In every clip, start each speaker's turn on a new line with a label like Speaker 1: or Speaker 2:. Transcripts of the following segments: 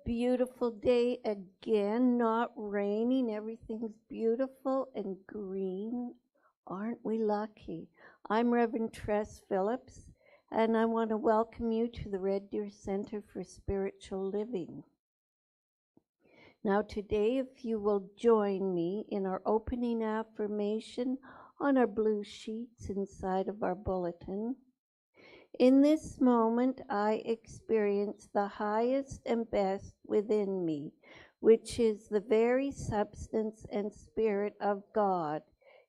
Speaker 1: beautiful day again, not raining. Everything's beautiful and green. Aren't we lucky? I'm Reverend Tress Phillips, and I want to welcome you to the Red Deer Center for Spiritual Living. Now today, if you will join me in our opening affirmation on our blue sheets inside of our bulletin. In this moment, I experience the highest and best within me, which is the very substance and spirit of God.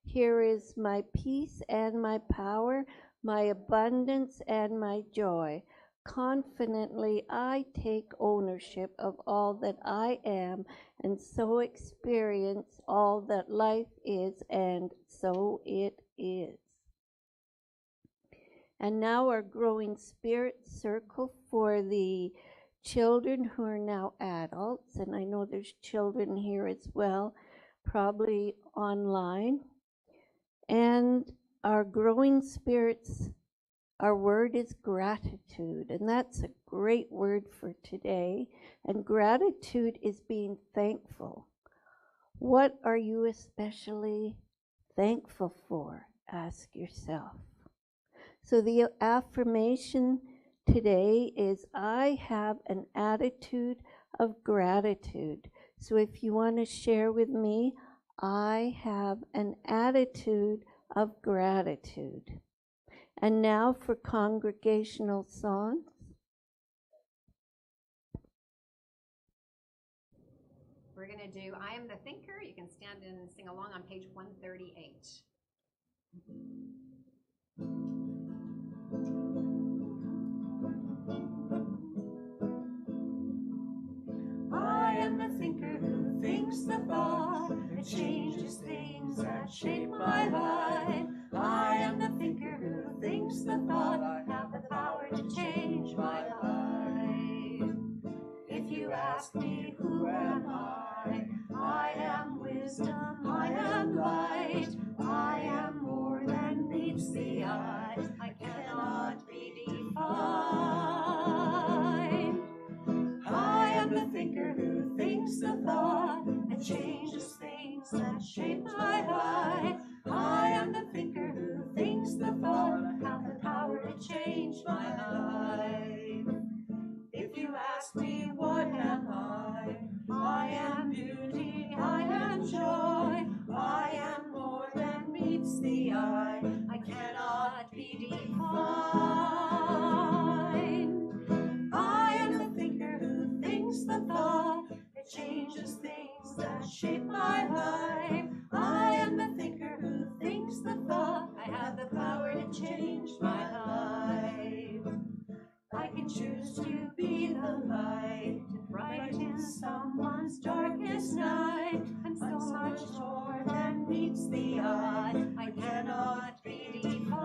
Speaker 1: Here is my peace and my power, my abundance and my joy. Confidently, I take ownership of all that I am, and so experience all that life is, and so it is. And now our growing spirit circle for the children who are now adults, and I know there's children here as well, probably online. And our growing spirits, our word is gratitude, and that's a great word for today. And gratitude is being thankful. What are you especially thankful for? Ask yourself. So the affirmation today is, I have an attitude of gratitude. So if you want to share with me, I have an attitude of gratitude. And now for congregational songs.
Speaker 2: We're going to do I Am the Thinker. You can stand and sing along on page 138.
Speaker 3: I am the thinker who thinks the thought that changes things, that shape my life. I am the thinker who thinks the thought I have the power to change my life. If you ask me who am I am wisdom, I am light, I am more than meets the eye, I cannot be defined. I am the thinker who thinks the thought that changes things, that shape my life. I am the thinker who thinks the thought I have the power to change my life. If you ask me what am I am beauty, I am joy, I am more than meets the eye, I cannot be defined. I am the thinker who thinks the thought that changes things, that shape my life. I am the thinker who thinks the thought I have the power to change my life. I can choose to be the light, to brighten someone's darkest night. I'm so much more than meets the eye, I cannot be defined.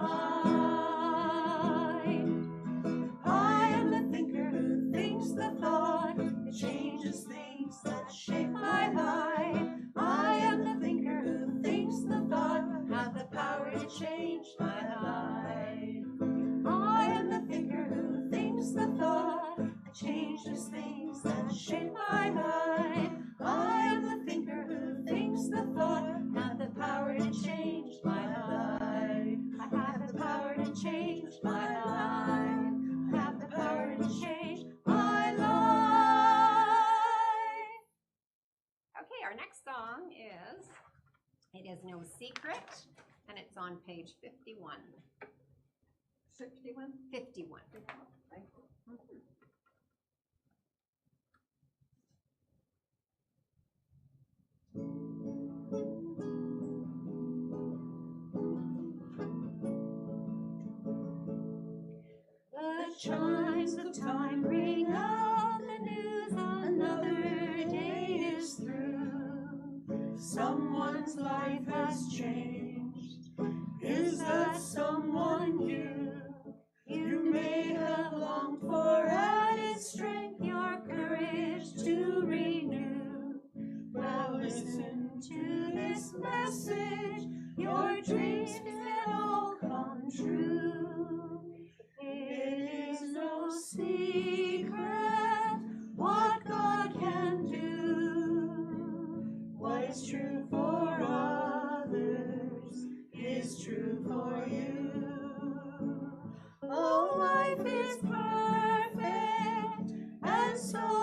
Speaker 3: I am the thinker who thinks the thought that changes things, that shape my life. I am the thinker who thinks the thought have the power to change my life. I am the thinker who thinks the thought that changes things, that shape my life. I am the thinker who thinks the thought have the power to change my life. I have the power to change my life. I have the power to change my life.
Speaker 2: Okay, our next song is It Is No Secret, and it's on page 51.
Speaker 3: 61?
Speaker 2: 51.
Speaker 3: Thank you. The chimes of time ring out the news, another day is through. Someone's life has changed. Is that someone you? You may have longed for added strength, your courage to renew. Well, listen to this message, your dreams can all come true. It is no secret what God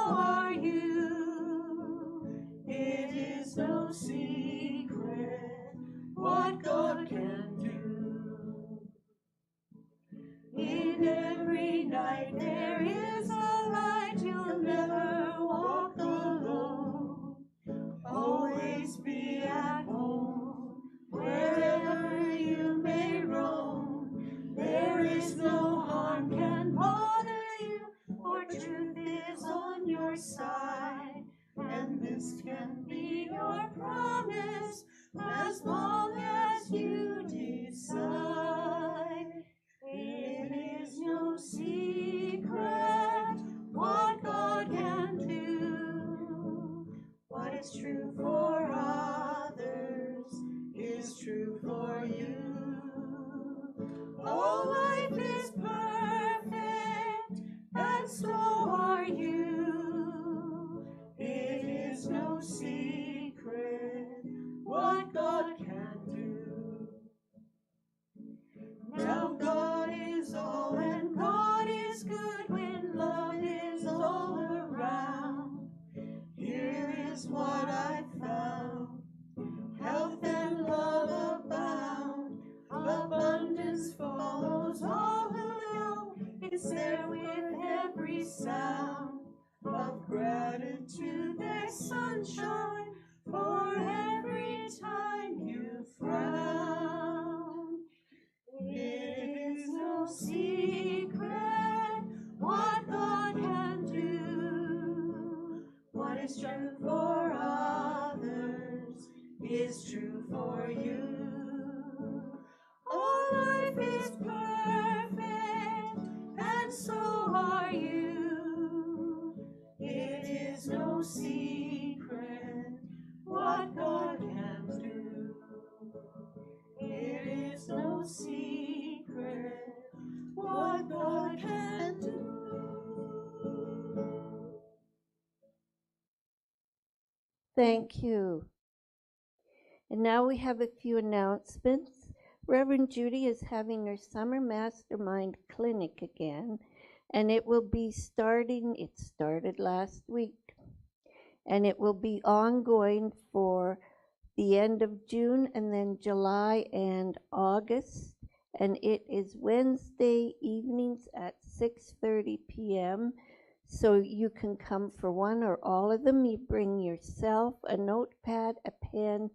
Speaker 3: are you. It is no secret what God can do. In every night there is a light. You'll never walk alone. Always be at home, wherever you may roam. There is no harm can bother you, for truth is on your side. And this can be your promise, as long as you decide. It is no secret what God can do. What is true for others is true for you. All life is perfect, and so are you. It is no secret what God can do. Now God is all, and God is good when love is all around. Here is what I found: health and love abound. Abundance follows all who know. It's there with every sound of gratitude. There's sunshine for every time you frown. It is no secret what God can do. What is true for others is true for you. All life is perfect, and so are you. It is no secret what God can do. It is no secret what God can do.
Speaker 1: Thank you. And now we have a few announcements. Reverend Judy is having her summer mastermind clinic again, and it will be it started last week, and it will be ongoing for the end of June and then July and August. And it is Wednesday evenings at 6:30 p.m. So you can come for one or all of them. You bring yourself a notepad, a pen,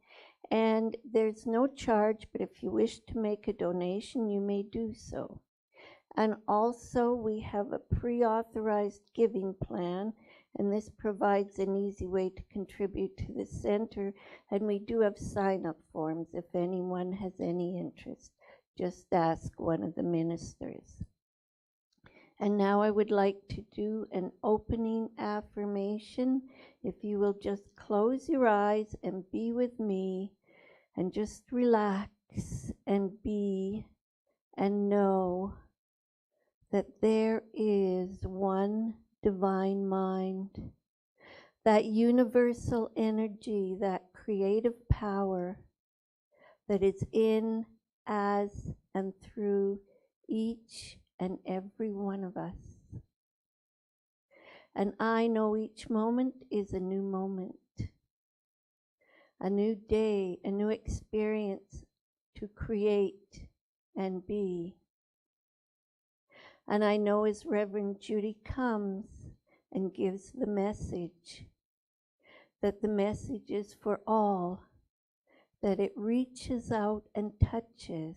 Speaker 1: and there's no charge, but if you wish to make a donation, you may do so. And also, we have a pre-authorized giving plan, and this provides an easy way to contribute to the center. And we do have sign-up forms if anyone has any interest. Just ask one of the ministers. And now I would like to do an opening affirmation. If you will just close your eyes and be with me, and just relax and be and know that there is one divine mind, that universal energy, that creative power that is in, as, and through each and every one of us. And I know each moment is a new moment, a new day, a new experience to create and be. And I know as Reverend Judy comes and gives the message, that the message is for all, that it reaches out and touches.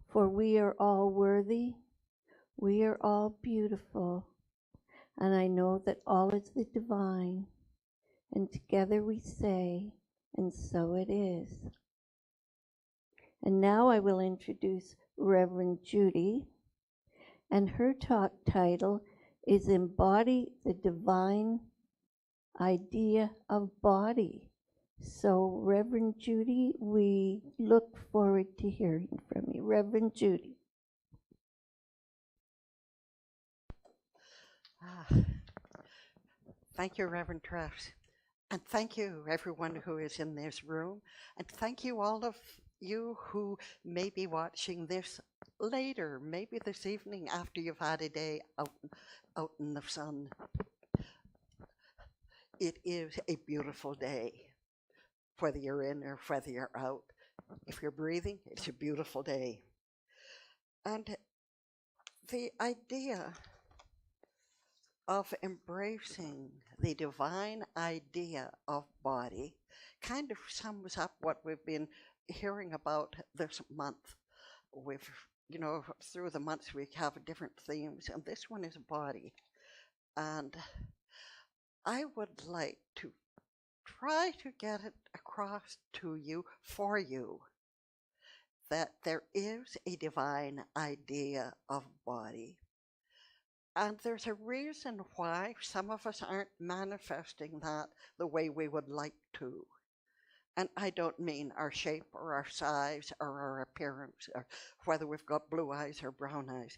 Speaker 1: For we are all worthy, we are all beautiful, and I know that all is the divine. And together we say, and so it is. And now I will introduce Reverend Judy, and her talk title is Embody the Divine Idea of Body. So, Reverend Judy, we look forward to hearing from you. Reverend Judy.
Speaker 4: Thank you, Reverend Tress. And thank you, everyone who is in this room. And thank you, all of you who may be watching this later, maybe this evening after you've had a day out in the sun. it is a beautiful day, whether you're in or whether you're out. If you're breathing, it's a beautiful day. And the idea of embracing the divine idea of body kind of sums up what we've been hearing about this month. We've, through the months we have different themes, and this one is body. And I would like to try to get it across to you, for you, that there is a divine idea of body. And there's a reason why some of us aren't manifesting that the way we would like to. And I don't mean our shape or our size or our appearance or whether we've got blue eyes or brown eyes.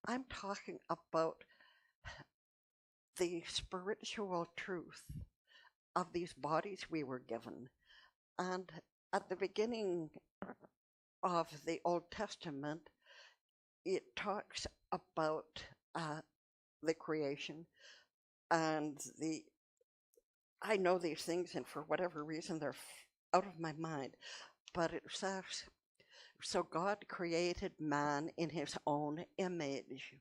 Speaker 4: I'm talking about the spiritual truth of these bodies we were given. And at the beginning of the Old Testament, it talks about the creation and I know these things, and for whatever reason they're out of my mind, but it says, so God created man in his own image.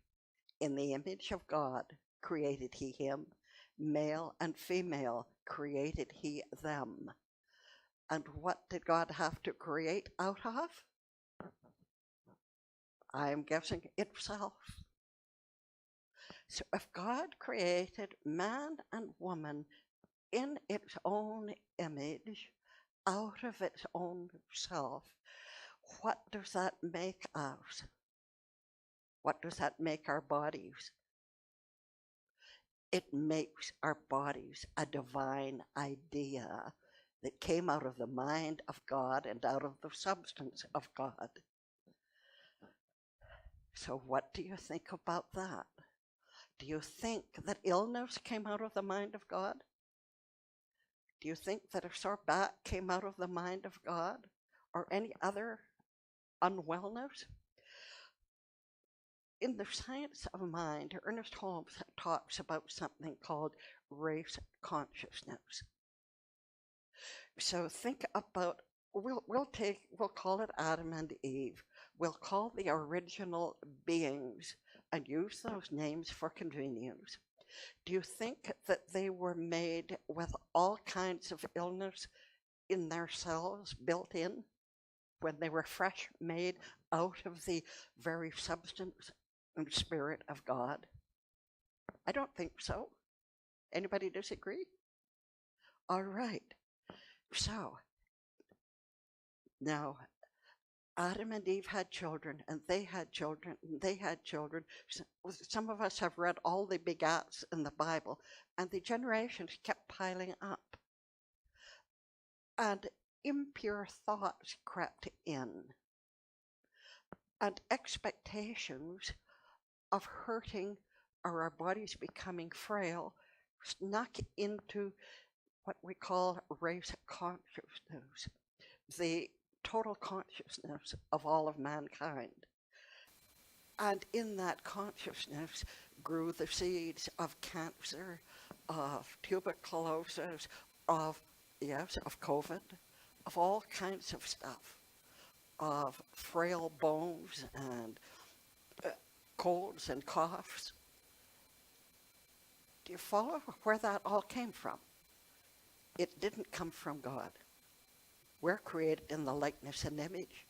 Speaker 4: In the image of God created he him, male and female created he them. And what did God have to create out of? I'm guessing itself. So if God created man and woman in its own image, out of its own self, what does that make us? What does that make our bodies? It makes our bodies a divine idea that came out of the mind of God and out of the substance of God. So what do you think about that? Do you think that illness came out of the mind of God? Do you think that a sore back came out of the mind of God? Or any other unwellness? In the science of mind, Ernest Holmes talks about something called race consciousness. So think about, we'll call it Adam and Eve. We'll call the original beings and use those names for convenience. Do you think that they were made with all kinds of illness in their cells built in when they were fresh made out of the very substance and spirit of God? I don't think so. Anybody disagree? All right. So now Adam and Eve had children, and they had children, and they had children. Some of us have read all the begats in the Bible, and the generations kept piling up. And impure thoughts crept in, and expectations of hurting or our bodies becoming frail snuck into what we call race consciousness, the total consciousness of all of mankind. And in that consciousness grew the seeds of cancer, of tuberculosis, of COVID, of all kinds of stuff, of frail bones and colds and coughs. Do you follow where that all came from? It didn't come from God. We're created in the likeness and image.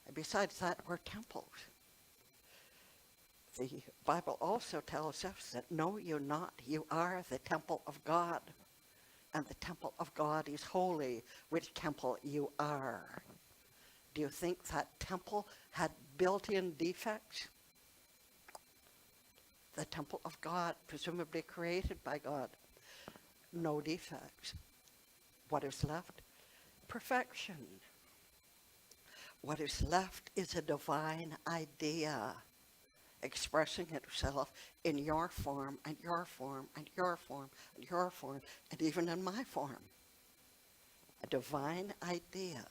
Speaker 4: And besides that, we're temples. The Bible also tells us that know you not, you are the temple of God. And the temple of God is holy, which temple you are. Do you think that temple had built-in defects? The temple of God, presumably created by God, no defects. What is left? Perfection. What is left is a divine idea expressing itself in your form and your form and your form and your form and even in my form. A divine idea.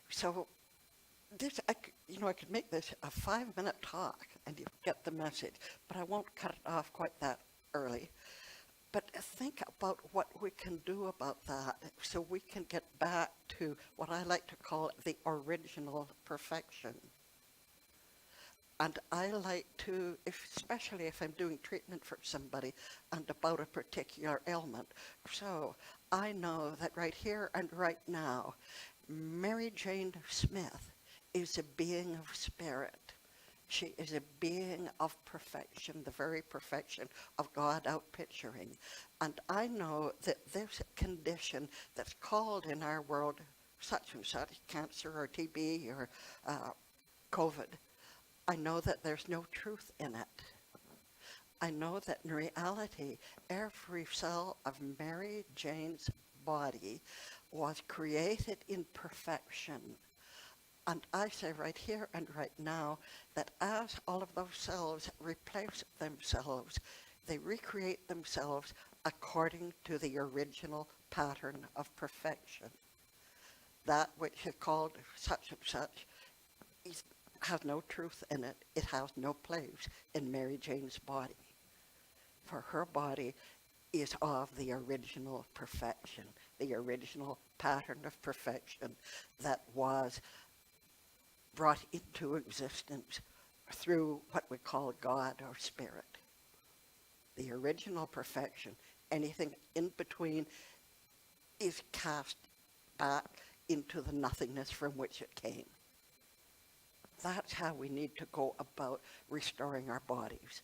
Speaker 4: So this, I could make this a 5-minute talk and you get the message, but I won't cut it off quite that early. But think about what we can do about that so we can get back to what I like to call the original perfection. And I like to, especially if I'm doing treatment for somebody and about a particular ailment. So I know that right here and right now, Mary Jane Smith is a being of spirit. She is a being of perfection, the very perfection of God out picturing. And I know that this condition that's called in our world such and such, cancer or TB or COVID, I know that there's no truth in it. I know that in reality, every cell of Mary Jane's body was created in perfection. And I say right here and right now that as all of those cells replace themselves, they recreate themselves according to the original pattern of perfection. That which is called such and such has no truth in it. It has no place in Mary Jane's body. For her body is of the original perfection, the original pattern of perfection that was brought into existence through what we call God or spirit. The original perfection, anything in between is cast back into the nothingness from which it came. That's how we need to go about restoring our bodies.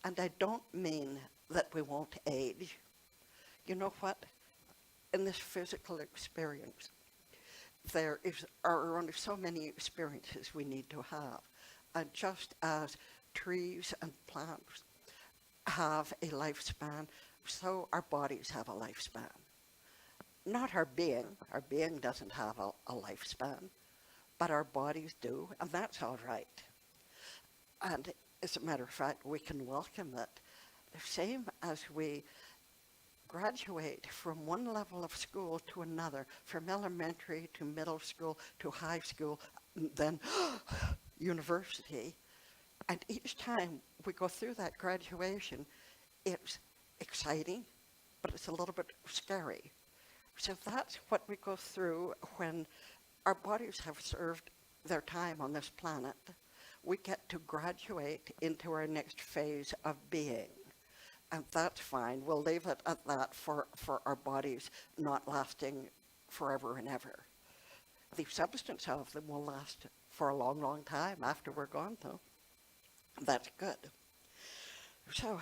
Speaker 4: And I don't mean that we won't age. You know what? In this physical experience, are only so many experiences we need to have. And just as trees and plants have a lifespan, so our bodies have a lifespan. Not our being doesn't have a lifespan, but our bodies do, and that's all right. And as a matter of fact, we can welcome it. The same as we graduate from one level of school to another, from elementary to middle school to high school, then university. And each time we go through that graduation, it's exciting, but it's a little bit scary. So that's what we go through when our bodies have served their time on this planet. We get to graduate into our next phase of being. And that's fine. We'll leave it at that for our bodies not lasting forever and ever. The substance of them will last for a long, long time after we're gone, though. That's good. So,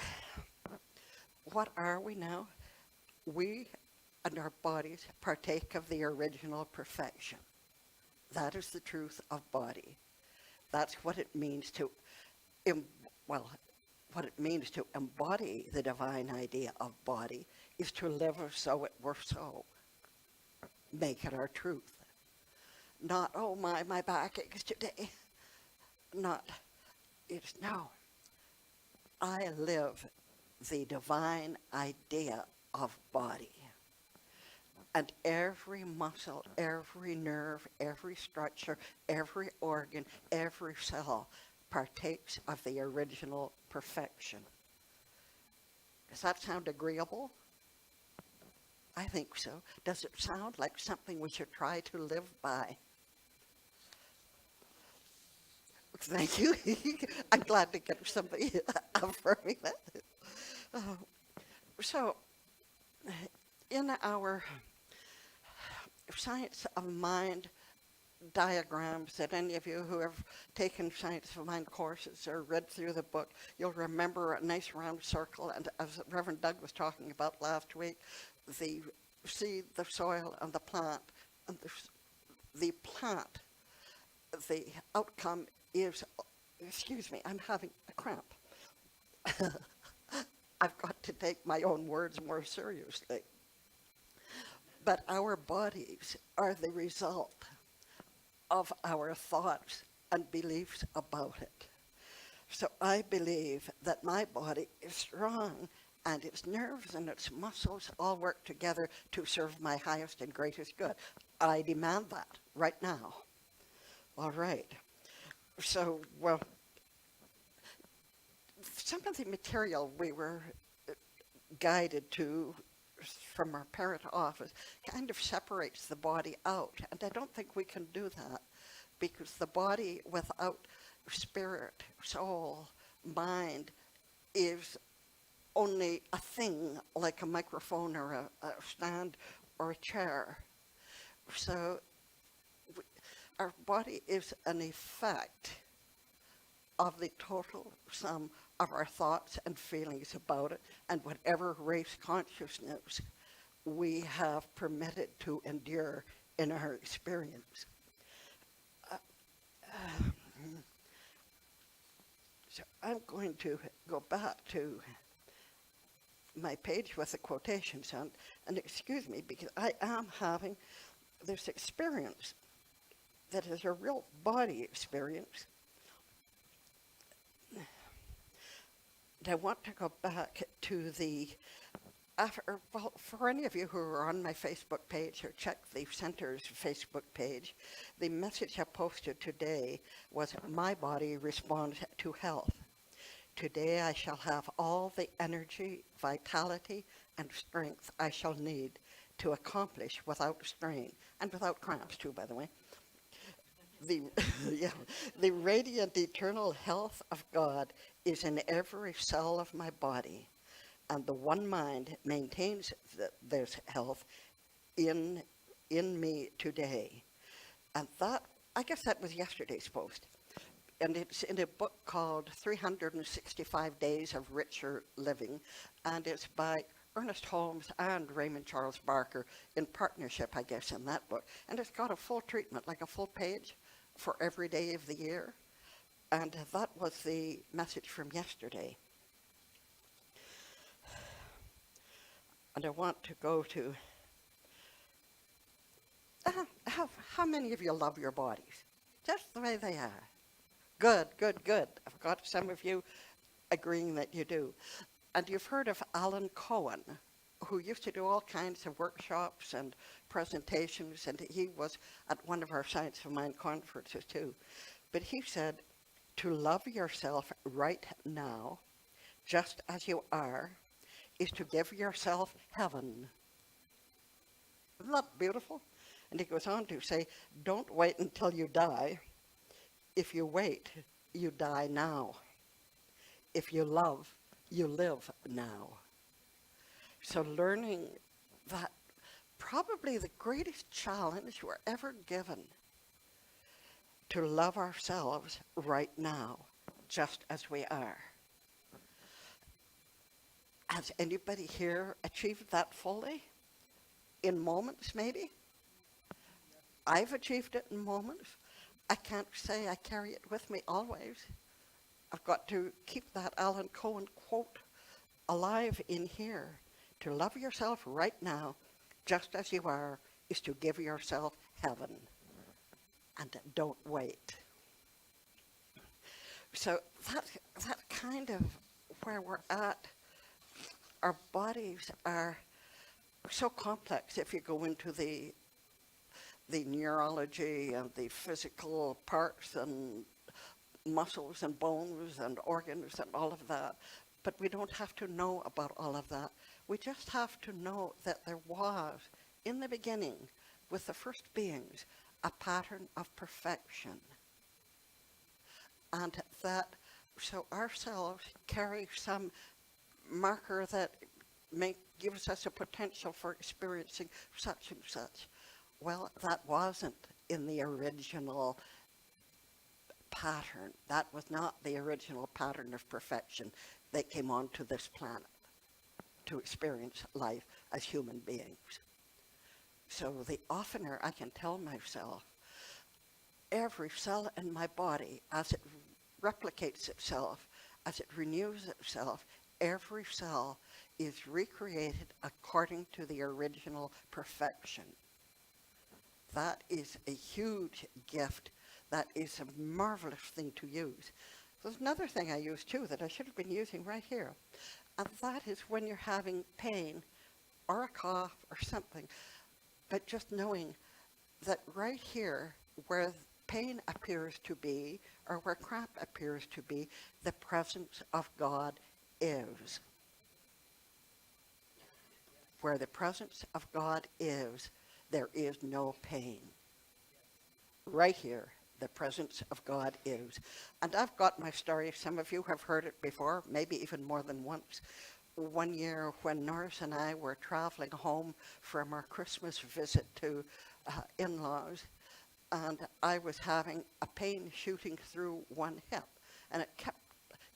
Speaker 4: what are we now? We and our bodies partake of the original perfection. That is the truth of body. That's what it means to, what it means to embody the divine idea of body is to live as so it were so. Make it our truth. Not, oh my back aches today. Not, it's no. I live the divine idea of body. And every muscle, every nerve, every structure, every organ, every cell partakes of the original perfection. Does that sound agreeable? I think so. Does it sound like something we should try to live by? Thank you. I'm glad to get somebody affirming that. So, in our science of mind diagrams that any of you who have taken science of mind courses or read through the book, you'll remember a nice round circle. And as Reverend Doug was talking about last week, the seed, the soil, and the plant. And the plant, the outcome is, excuse me, I'm having a cramp. I've got to take my own words more seriously. But our bodies are the result of our thoughts and beliefs about it. So I believe that my body is strong and its nerves and its muscles all work together to serve my highest and greatest good. I demand that right now. All right. So, well, some of the material we were guided to from our parent office kind of separates the body out. And I don't think we can do that because the body without spirit, soul, mind is only a thing like a microphone or a stand or a chair. So our body is an effect of the total sum of our thoughts and feelings about it and whatever race consciousness we have permitted to endure in our experience. So I'm going to go back to my page with the quotations on, and excuse me because I am having this experience that is a real body experience. And I want to go back to the, well, for any of you who are on my Facebook page or check the Center's Facebook page, the message I posted today was, "My body responds to health. Today I shall have all the energy, vitality, and strength I shall need to accomplish without strain," and without cramps too, by the way. Yeah, the radiant eternal health of God is in every cell of my body, and the one mind maintains this health in me today. And that, I guess that was yesterday's post. And it's in a book called 365 Days of Richer Living, and it's by Ernest Holmes and Raymond Charles Barker in partnership, I guess, in that book. And it's got a full treatment, like a full page for every day of the year. And that was the message from yesterday. And I want to go to, how many of you love your bodies? Just the way they are. Good, good, good. I've got some of you agreeing that you do. And you've heard of Alan Cohen, who used to do all kinds of workshops and presentations, and he was at one of our Science of Mind conferences too. But he said, to love yourself right now, just as you are, is to give yourself heaven. Isn't that beautiful? And he goes on to say, don't wait until you die. If you wait, you die now. If you love, you live now. So learning that probably the greatest challenge we're ever given, to love ourselves right now, just as we are. Has anybody here achieved that fully? In moments, maybe? I've achieved it in moments. I can't say I carry it with me always. I've got to keep that Alan Cohen quote alive in here. To love yourself right now, just as you are, is to give yourself heaven. And don't wait. So that kind of where we're at. Our bodies are so complex if you go into the neurology and the physical parts and muscles and bones and organs and all of that. But we don't have to know about all of that. We just have to know that there was, in the beginning, with the first beings, a pattern of perfection. And that, so ourselves carry some marker that gives us a potential for experiencing such and such. Well, that wasn't in the original pattern. That was not the original pattern of perfection that came onto this planet to experience life as human beings. So the oftener I can tell myself, every cell in my body, as it replicates itself, as it renews itself, every cell is recreated according to the original perfection. That is a huge gift. That is a marvelous thing to use. There's another thing I use too that I should have been using right here. And that is when you're having pain or a cough or something, but just knowing that right here where pain appears to be or where cramp appears to be, the presence of God is. Where the presence of God is, there is no pain. Right here, the presence of God is. And I've got my story. Some of you have heard it before, maybe even more than once. One year when Norris and I were traveling home from our Christmas visit to in-laws, and I was having a pain shooting through one hip, and it kept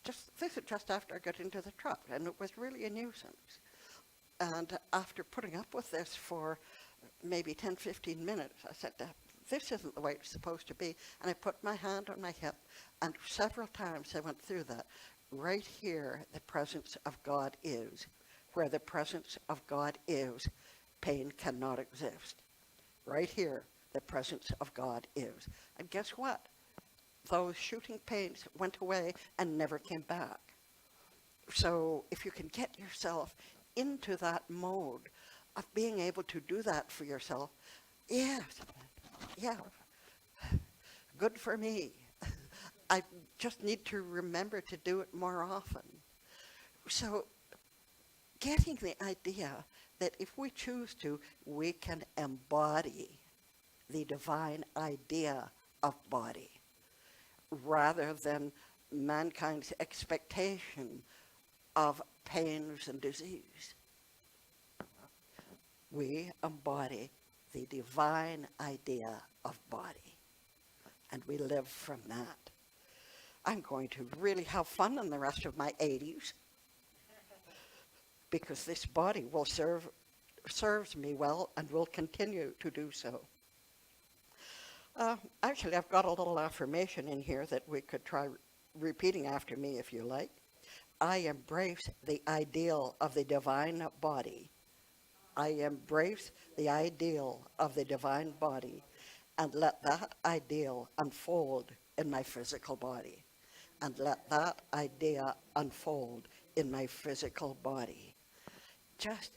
Speaker 4: this is just after I got into the truck, and it was really a nuisance. And after putting up with this for maybe 10, 15 minutes, I said, this isn't the way it's supposed to be. And I put my hand on my hip, and several times I went through that. Right here, the presence of God is. Where the presence of God is, pain cannot exist. Right here, the presence of God is. And guess what? Those shooting pains went away and never came back. So if you can get yourself into that mode of being able to do that for yourself, yes, yeah, good for me. I just need to remember to do it more often. So getting the idea that if we choose to, we can embody the divine idea of body rather than mankind's expectation of pains and disease. We embody the divine idea of body, and we live from that. I'm going to really have fun in the rest of my 80s because this body will serves me well and will continue to do so. Actually, I've got a little affirmation in here that we could try repeating after me if you like. I embrace the ideal of the divine body. I embrace the ideal of the divine body and let that ideal unfold in my physical body. And let that idea unfold in my physical body. Just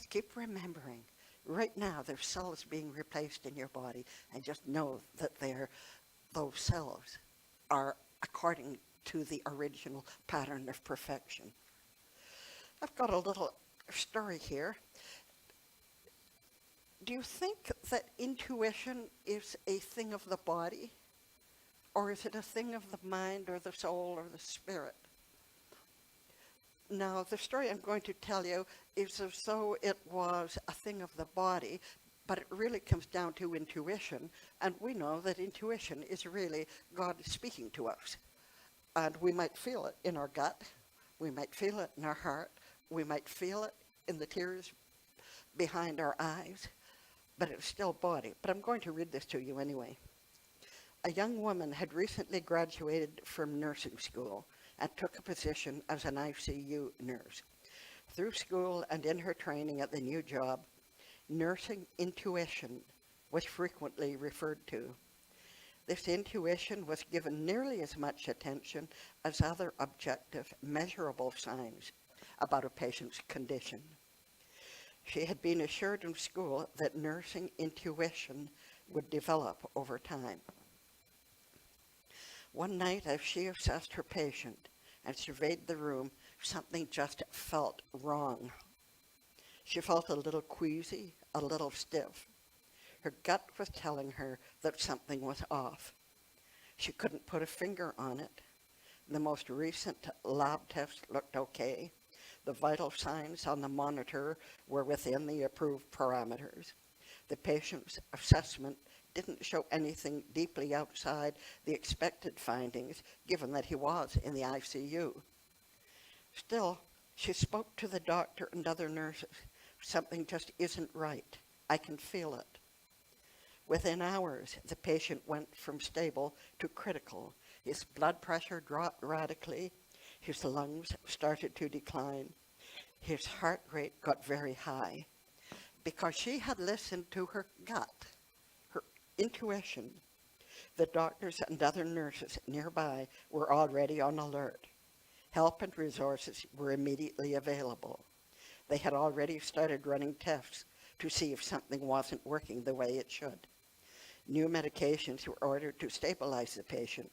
Speaker 4: keep remembering. Right now, there's cells being replaced in your body, and just know that those cells are according to the original pattern of perfection. I've got a little story here. Do you think that intuition is a thing of the body? Or is it a thing of the mind or the soul or the spirit? Now, the story I'm going to tell you is as though it was a thing of the body, but it really comes down to intuition, and we know that intuition is really God speaking to us. And we might feel it in our gut, we might feel it in our heart, we might feel it in the tears behind our eyes, but it's still body. But I'm going to read this to you anyway. A young woman had recently graduated from nursing school and took a position as an ICU nurse. Through school and in her training at the new job, nursing intuition was frequently referred to. This intuition was given nearly as much attention as other objective, measurable signs about a patient's condition. She had been assured in school that nursing intuition would develop over time. One night, as she assessed her patient and surveyed the room, something just felt wrong. She felt a little queasy, a little stiff. Her gut was telling her that something was off. She couldn't put a finger on it. The most recent lab test looked okay. The vital signs on the monitor were within the approved parameters. The patient's assessment didn't show anything deeply outside the expected findings, given that he was in the ICU. Still, she spoke to the doctor and other nurses. Something just isn't right. I can feel it. Within hours, the patient went from stable to critical. His blood pressure dropped radically. His lungs started to decline. His heart rate got very high. Because she had listened to her gut, her intuition, the doctors and other nurses nearby were already on alert. Help and resources were immediately available. They had already started running tests to see if something wasn't working the way it should. New medications were ordered to stabilize the patient,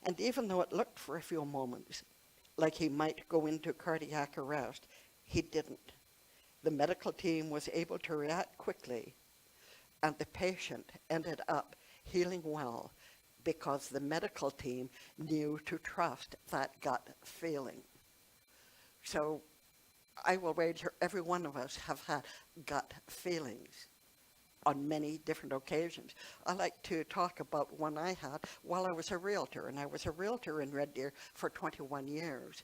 Speaker 4: and even though it looked for a few moments like he might go into cardiac arrest, he didn't. The medical team was able to react quickly, and the patient ended up healing well because the medical team knew to trust that gut feeling. So I will wager every one of us have had gut feelings on many different occasions. I like to talk about one I had while I was a realtor, and I was a realtor in Red Deer for 21 years.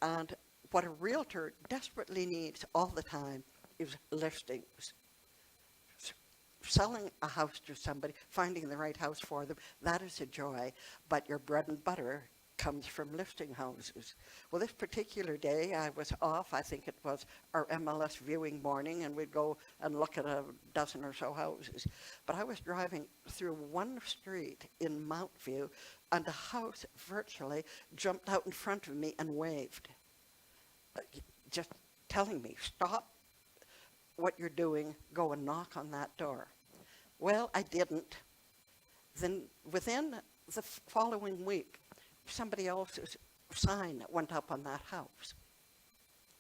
Speaker 4: And what a realtor desperately needs all the time is listings. Selling a house to somebody, finding the right house for them, that is a joy, but your bread and butter comes from listing houses. Well, this particular day I was off. I think it was our MLS viewing morning, and we'd go and look at a dozen or so houses. But I was driving through one street in Mount View, and a house virtually jumped out in front of me and waved, just telling me, stop what you're doing, go and knock on that door. Well, I didn't. Then within the following week, somebody else's sign went up on that house.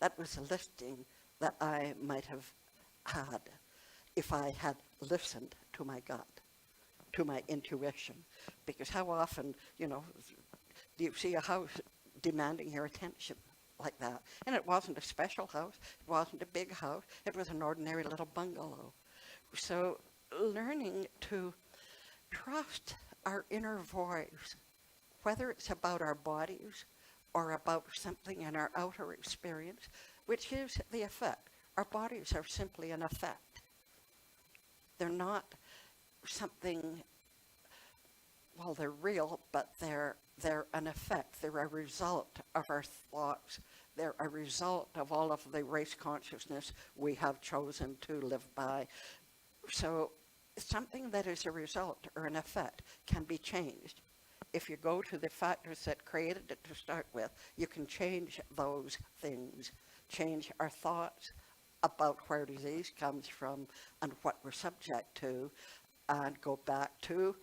Speaker 4: That was a listing that I might have had if I had listened to my gut, to my intuition. Because how often, do you see a house demanding your attention like that? And it wasn't a special house. It wasn't a big house. It was an ordinary little bungalow. So learning to trust our inner voice, whether it's about our bodies or about something in our outer experience, which is the effect. Our bodies are simply an effect. They're not something, well, they're real, but they're an effect. They're a result of our thoughts. They're a result of all of the race consciousness we have chosen to live by. So something that is a result or an effect can be changed. If you go to the factors that created it to start with, you can change those things, change our thoughts about where disease comes from and what we're subject to, and go back to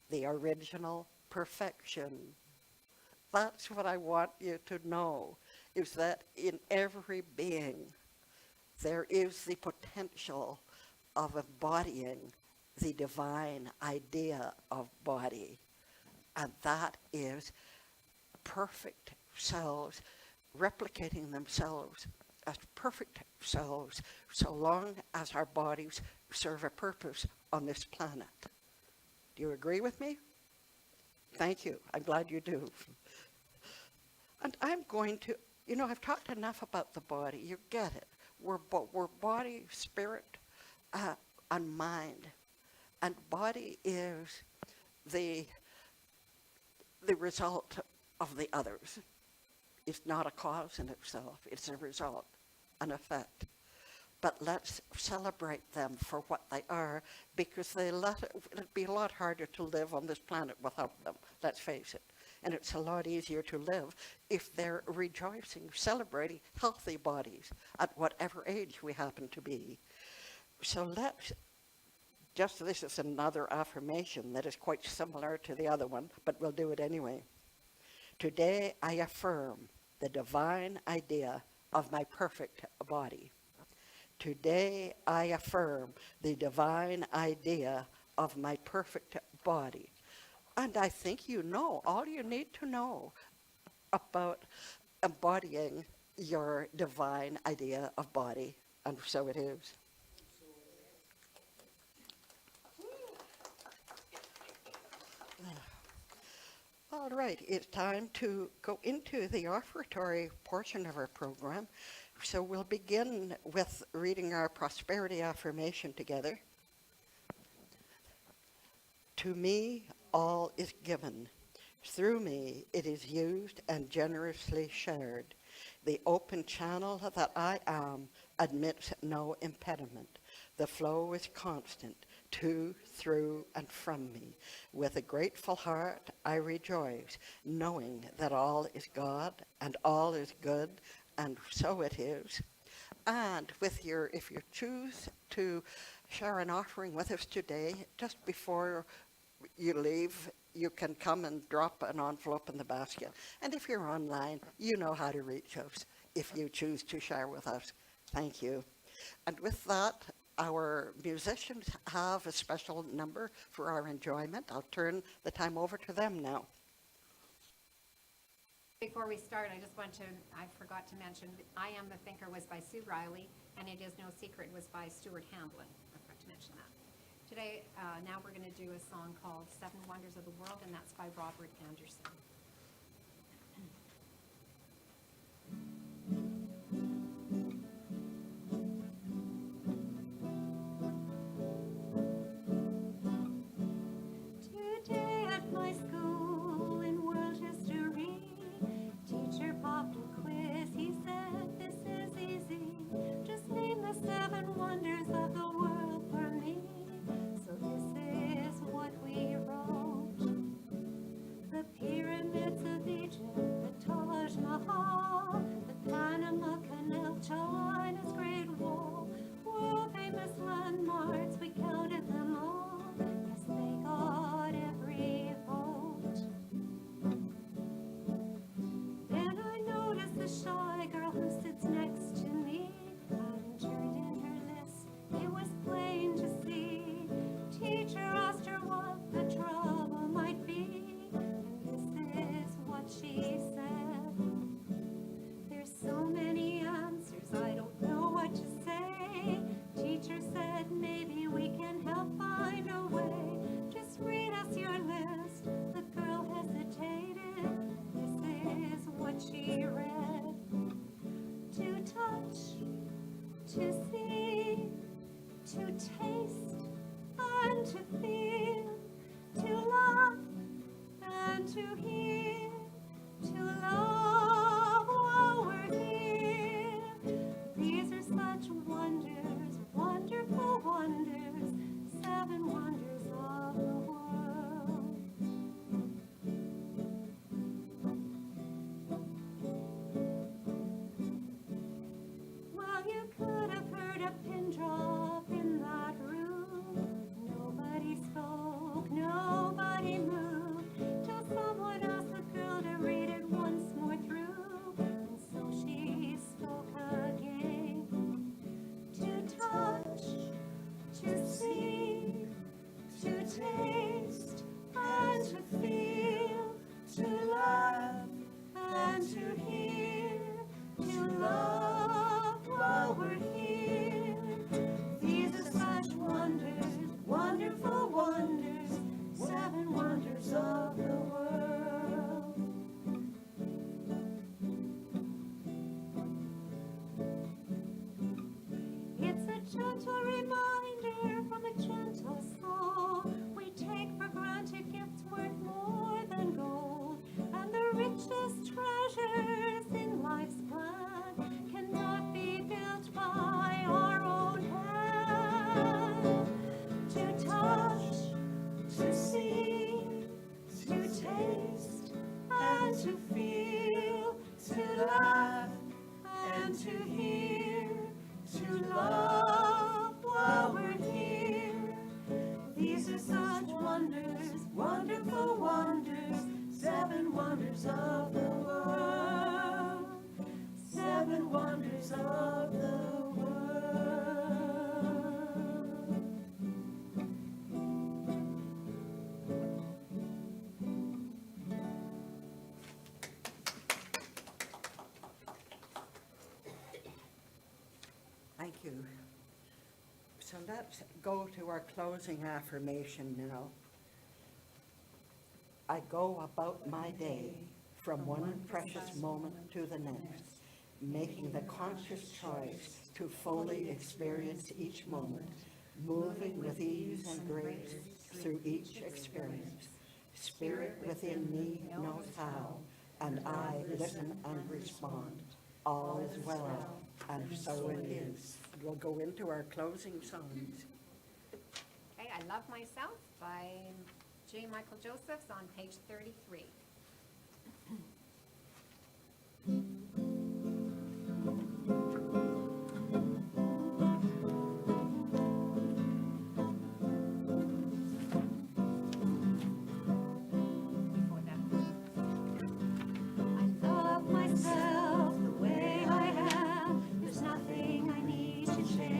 Speaker 4: the original perfection. That's what I want you to know, is that in every being, there is the potential of embodying the divine idea of body. And that is perfect selves replicating themselves as perfect selves so long as our bodies serve a purpose on this planet. Do you agree with me? Thank you. I'm glad you do. And I'm going to, I've talked enough about the body. You get it. We're body, spirit, and mind. And body is the result of the others. It's not a cause in itself. It's a result, an effect. But let's celebrate them for what they are, because it'd be a lot harder to live on this planet without them, let's face it. And it's a lot easier to live if they're rejoicing, celebrating healthy bodies at whatever age we happen to be. So this is another affirmation that is quite similar to the other one, but we'll do it anyway. Today I affirm the divine idea of my perfect body. Today I affirm the divine idea of my perfect body. And I think all you need to know about embodying your divine idea of body, and so it is. All right, it's time to go into the offertory portion of our program. So we'll begin with reading our prosperity affirmation together. To me, all is given. Through me, it is used and generously shared. The open channel that I am admits no impediment. The flow is constant, to, through, and from me. With a grateful heart, I rejoice, knowing that all is God and all is good, and so it is. And if you choose to share an offering with us today, just before you leave, you can come and drop an envelope in the basket. And if you're online, you know how to reach us if you choose to share with us. Thank you. And with that, our musicians have a special number for our enjoyment. I'll turn the time over to them now.
Speaker 2: Before we start, I forgot to mention, I Am the Thinker was by Sue Riley, and It Is No Secret was by Stuart Hamblin. I forgot to mention that. Today, now we're going to do a song called Seven Wonders of the World, and that's by Robert Andersen.
Speaker 3: Today at my school in world history, teacher popped a quiz. He said, "This is easy. Just name the seven wonders of the world for me." So this is what we wrote: the pyramids of Egypt, the Taj Mahal, the Panama Canal, China's Great Wall, world famous landmarks. We counted them all. Yes, they got every vote. Then I noticed the shy girl who sits next to me hadn't turned in her list. It was plain to see. Teacher asked her what the trouble might be, and this is what she said: "There's so many answers, I don't know what to say." Teacher said, "Maybe we can help find a way. Just read us your list." The girl hesitated. This is what she read: to touch, to see, to taste, and to feel, to laugh, and to hear, to love while we're here. These are such wonders, wonderful wonders, seven wonders of the world. Well, you could have heard a pin drop in that room. Nobody spoke, nobody moved, till someone asked the girl to read it once more through. And so she spoke again: to touch, to see, to taste, and to feel, to laugh, and to hear, to love while we're here. These are such wonders, wonderful wonders, seven wonders of the world. It's a gentle reminder from a gentle soul. We take for granted gifts worth more than gold, and the richest treasures in life's plan cannot be built by our own hand. To touch, to see, to taste, and to feel, to laugh, and to hear, to love while we're here. These are such wonders, wonderful wonders, seven wonders of the world, seven wonders of the world.
Speaker 4: Thank you. So let's go to our closing affirmation now. I go about my day from one precious moment to the next, making the conscious choice to fully experience each moment, moving with ease and grace through each experience. Spirit within me knows how, and I listen and respond. All is well, and so it is. We'll go into our closing songs.
Speaker 2: Okay, I Love Myself by J. Michael Josephs on page 33. Before that.
Speaker 3: I love myself the way I am. There's nothing I need to change.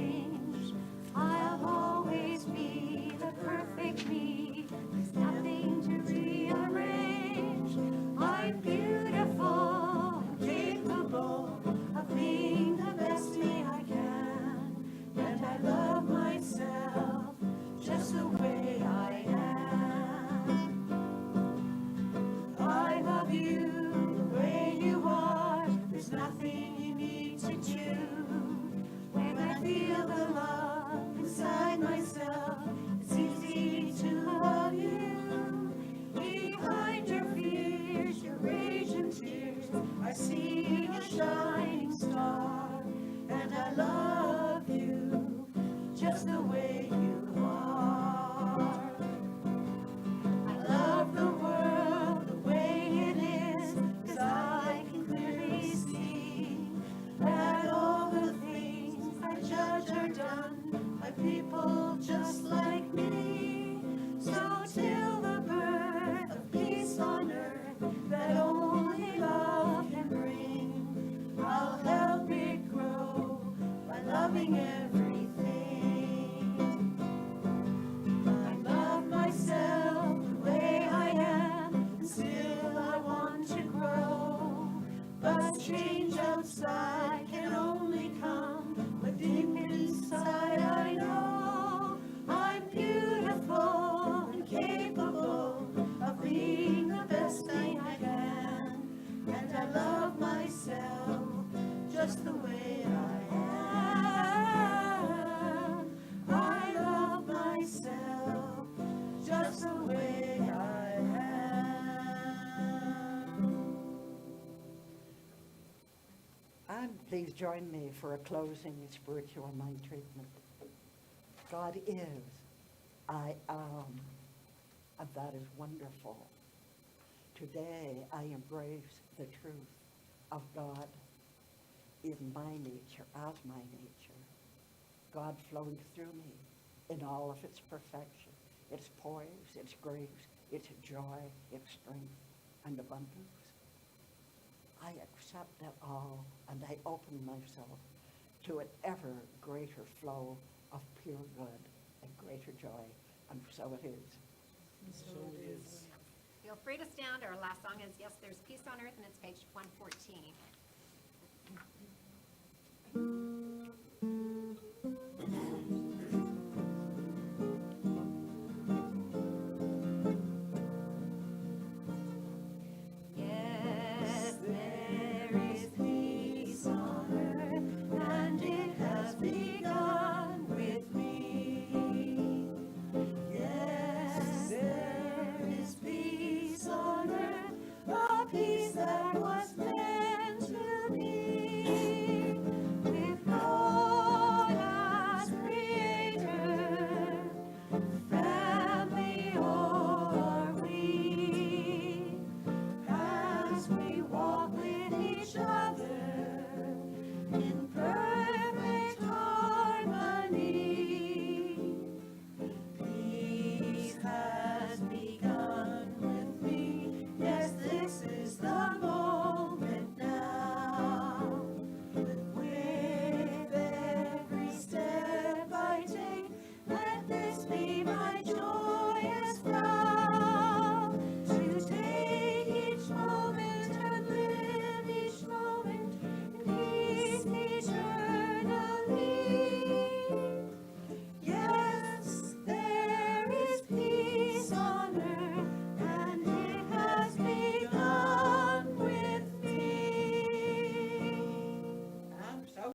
Speaker 3: just the way you are. I love the world the way it is, 'cause I can clearly see that all the things I judge are done by people just like me. So till the birth of peace on earth that only love can bring, I'll help it grow by loving everything. I love myself the way I am, and still I want to grow. But change outside can only come, but deep inside I know I'm beautiful and capable of being the best thing I can. And I love myself just the way I am. I love myself just the way I am.
Speaker 4: And please join me for a closing spiritual mind treatment. God is, I am, and that is wonderful. Today I embrace the truth of God in my nature, as my nature. God flowing through me in all of its perfection, its poise, its grace, its joy, its strength, and abundance. I accept it all, and I open myself to an ever greater flow of pure good and greater joy, and so it is.
Speaker 2: Feel free to stand. Our last song is Yes, There's Peace on Earth, and it's page 114.